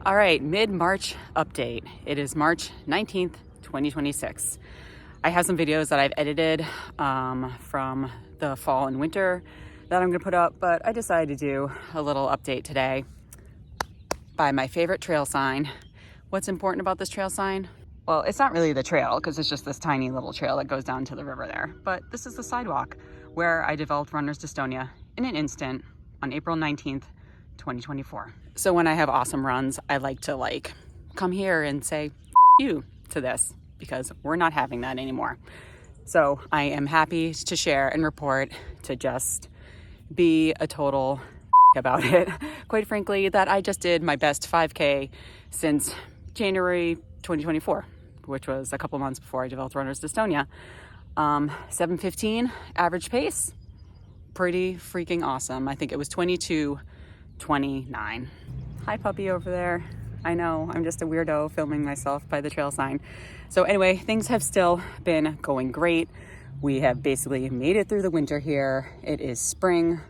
All right, mid-March update. It is March 19th, 2026. I have some videos that I've edited from the fall and winter that I'm gonna put up, but I decided to do a little update today by my favorite trail sign. What's important about this trail sign? Well, it's not really the trail because it's just this tiny little trail that goes down to the river there, but this is the sidewalk where I developed runner's dystonia in an instant on April 19th, 2024. So when I have awesome runs, I like to come here and say, F you to this, because we're not having that anymore. So I am happy to share and report, to just be a total about it. Quite frankly, that I just did my best 5K since January 2024, which was a couple months before I developed runner's dystonia. 7:15 average pace, pretty freaking awesome. I think it was 22:29. Hi puppy over there. I know, I'm just a weirdo filming myself by the trail sign. So anyway, things have still been going great. We have basically made it through the winter here. It is spring.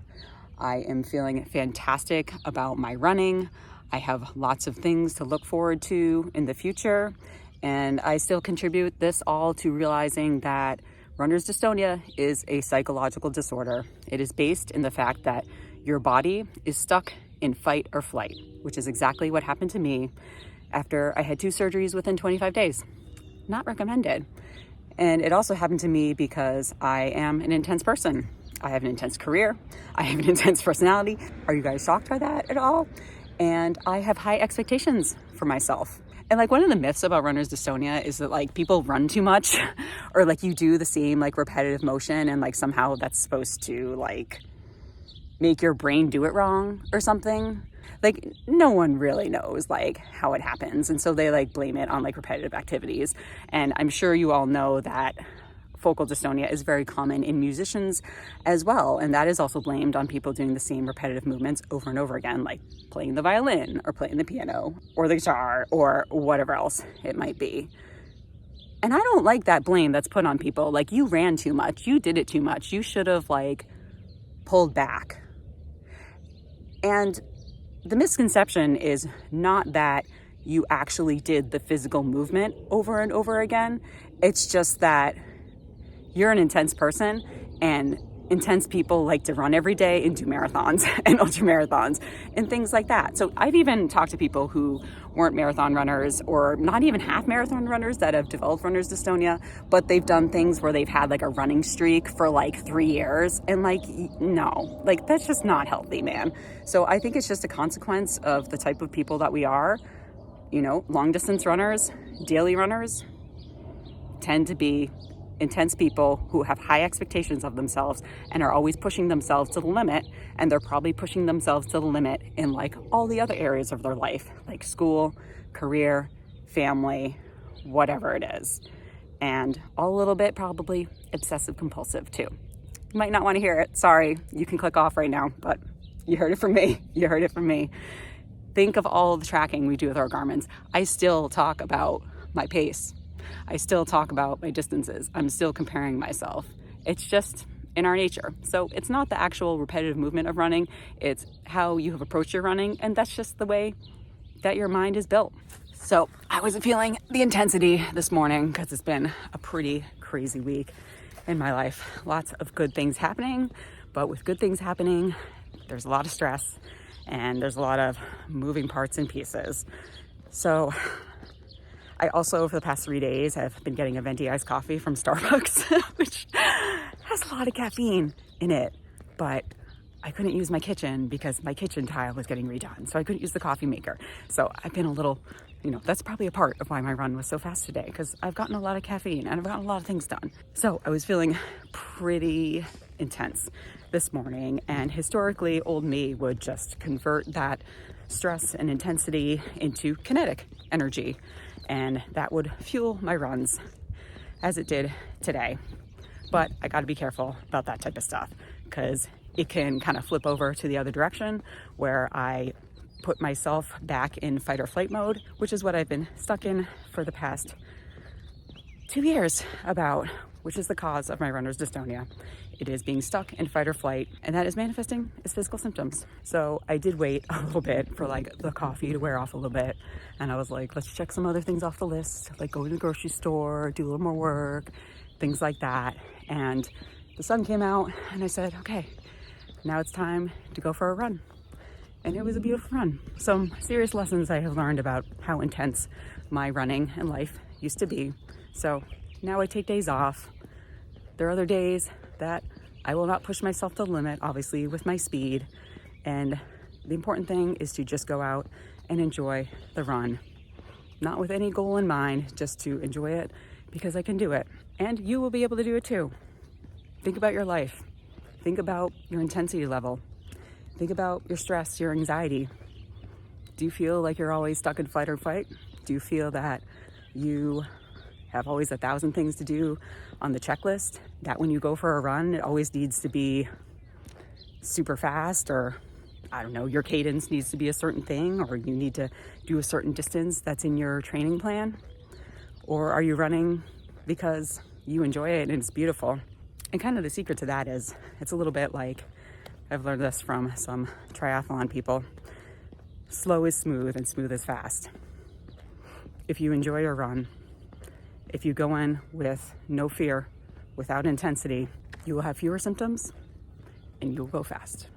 I am feeling fantastic about my running. I have lots of things to look forward to in the future. And I still contribute this all to realizing that runner's dystonia is a psychological disorder. It is based in the fact that your body is stuck in fight or flight, which is exactly what happened to me after I had 2 surgeries within 25 days. Not recommended. And it also happened to me because I am an intense person. I have an intense career. I have an intense personality. Are you guys shocked by that at all? And I have high expectations for myself. And one of the myths about runner's dystonia is that people run too much or you do the same repetitive motion and somehow that's supposed to make your brain do it wrong or something. No one really knows how it happens, and so they blame it on repetitive activities. And I'm sure you all know that focal dystonia is very common in musicians as well, and that is also blamed on people doing the same repetitive movements over and over again, like playing the violin or playing the piano or the guitar or whatever else it might be. And I don't like that blame that's put on people, you ran too much, you did it too much, you should have pulled back. And the misconception is not that you actually did the physical movement over and over again. It's just that you're an intense person, and intense people like to run every day and do marathons and ultra marathons and things like that. So I've even talked to people who weren't marathon runners or not even half marathon runners that have developed runner's dystonia, but they've done things where they've had a running streak for 3 years, and no, that's just not healthy, man. So I think it's just a consequence of the type of people that we are. Long distance runners, daily runners tend to be intense people who have high expectations of themselves and are always pushing themselves to the limit, and they're probably pushing themselves to the limit in all the other areas of their life, like school, career, family, whatever it is, and a little bit probably obsessive compulsive too. You might not want to hear it. Sorry, you can click off right now, but you heard it from me. You heard it from me. Think of all the tracking we do with our Garmins. I still talk about my pace. I still talk about my distances. I'm still comparing myself. It's just in our nature. So it's not the actual repetitive movement of running, it's how you have approached your running, and that's just the way that your mind is built. So I wasn't feeling the intensity this morning because it's been a pretty crazy week in my life. Lots of good things happening, but with good things happening, there's a lot of stress and there's a lot of moving parts and pieces. So I also, over the past 3 days, have been getting a venti iced coffee from Starbucks, which has a lot of caffeine in it, but I couldn't use my kitchen because my kitchen tile was getting redone, so I couldn't use the coffee maker. So I've been a little, that's probably a part of why my run was so fast today, because I've gotten a lot of caffeine and I've gotten a lot of things done. So I was feeling pretty intense this morning, and historically, old me would just convert that stress and intensity into kinetic energy, and that would fuel my runs as it did today. But I got to be careful about that type of stuff, because it can kind of flip over to the other direction where I put myself back in fight or flight mode, which is what I've been stuck in for the past 2 years about, which is the cause of my runner's dystonia. It is being stuck in fight or flight, and that is manifesting as physical symptoms. So I did wait a little bit for like the coffee to wear off a little bit, and I was like, let's check some other things off the list, like go to the grocery store, do a little more work, things like that. And the sun came out, and I said, okay, now it's time to go for a run. And it was a beautiful run. Some serious lessons I have learned about how intense my running and life used to be. So now I take days off. There are other days that I will not push myself to the limit, obviously with my speed. And the important thing is to just go out and enjoy the run. Not with any goal in mind, just to enjoy it because I can do it. And you will be able to do it too. Think about your life. Think about your intensity level. Think about your stress, your anxiety. Do you feel like you're always stuck in fight or fight? Do you feel that you have always 1,000 things to do on the checklist? That when you go for a run, it always needs to be super fast, or I don't know, your cadence needs to be a certain thing, or you need to do a certain distance that's in your training plan? Or are you running because you enjoy it and it's beautiful? And kind of the secret to that is, it's a little bit like, I've learned this from some triathlon people. Slow is smooth and smooth is fast. If you enjoy your run, if you go in with no fear, without intensity, you will have fewer symptoms and you will go fast.